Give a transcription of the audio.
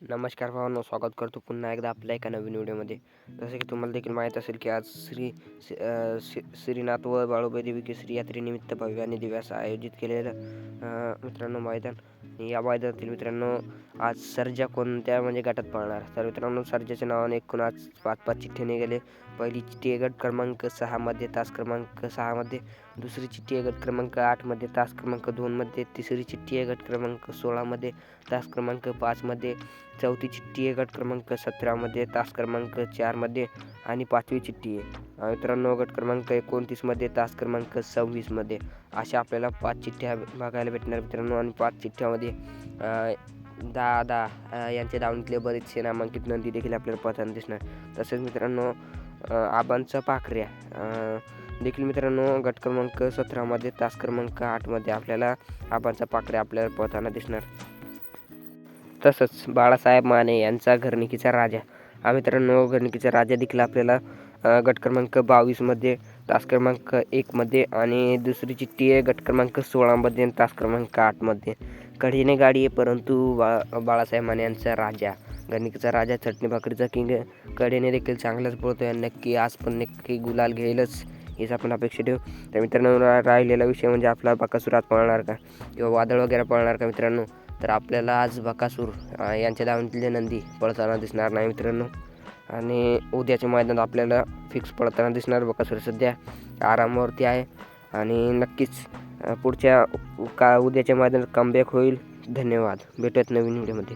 नमस्कार भावांनो, स्वागत करतो पुन्हा एकदा आपल्या एका नवीन व्हिडिओमध्ये. जसं की तुम्हाला देखील माहीत असेल की आज श्रीनाथ व बाळूबाई देवी केसरी यात्रेनिमित्त भव्य आणि दिव्य असं आयोजित केलेलं मित्रांनो मैदान. या मैदानातील मित्रांनो आज सर्जा कोणत्या म्हणजे गटात पळणार, तर मित्रांनो सर्जाच्या नावाने एकूण आज 5 चिठ्ठे निघाले. पहिली चिठ्ठी आहे गट क्रमांक 6 मध्ये तास क्रमांक 6 मध्ये, दुसरी चिठ्ठी आहे गट क्रमांक 8 मध्ये तास क्रमांक 2 मध्ये, तिसरी चिठ्ठी आहे गट क्रमांक 16 मध्ये तास क्रमांक 5 मध्ये, चौथी चिठ्ठी आहे गट क्रमांक 17 मध्ये तास क्रमांक 4 मध्ये आणि पाचवी चिठ्ठी आहे मित्रांनो गट क्रमांक 29 मध्ये तास क्रमांक 26 मध्ये. अशा आपल्याला 5 चिठ्ठ्या बघायला भेटणार मित्रांनो. आणि 5 चिठ्ठ्यामध्ये दादा यांच्या दावणीतले बरेचसे नामांकित नंदी देखील आपल्याला पळताना दिसणार. तसेच मित्रांनो आबांचा पाखऱ्या देखील मित्रांनो गट क्रमांक 17 मध्ये तास क्रमांक 8 मध्ये आपल्याला आबांचा पाखऱ्या आपल्याला पळताना दिसणार. तसंच बाळासाहेब माने यांचा घरणिकीचा राजा हा मित्रांनो घरणिकीचा राजा देखील आपल्याला गट क्रमांक 22 मध्ये तास क्रमांक 1 मध्ये आणि दुसरी चिठ्ठी आहे गट क्रमांक 16 मध्ये आणि तास क्रमांक 8 मध्ये. कढीने गाडी आहे परंतु बाळासाहेब माने यांचा राजा घरणिकीचा राजा चटणी भाकरीचा किंग कडेने देखील चांगलाच पळतोय. नक्की आज पण नक्की गुलाल घेईलच हेच आपण अपेक्षा ठेवू. तर मित्रांनो राहिलेला विषय म्हणजे आपला बकासूर आज पळणार का किंवा वादळ वगैरे पळणार का मित्रांनो. तर आपल्याला आज बकासूर यांच्या दावणीतले नंदी पळताना दिसणार नाही मित्रांनो. आणि उद्याच्या मैदानात आपल्याला फिक्स पळताना दिसणार. बकासूर सध्या आरामावरती आहे आणि नक्कीच पुढच्या उद्याच्या मैदानात कमबॅक होईल. धन्यवाद. भेटूयात नवीन व्हिडिओमध्ये.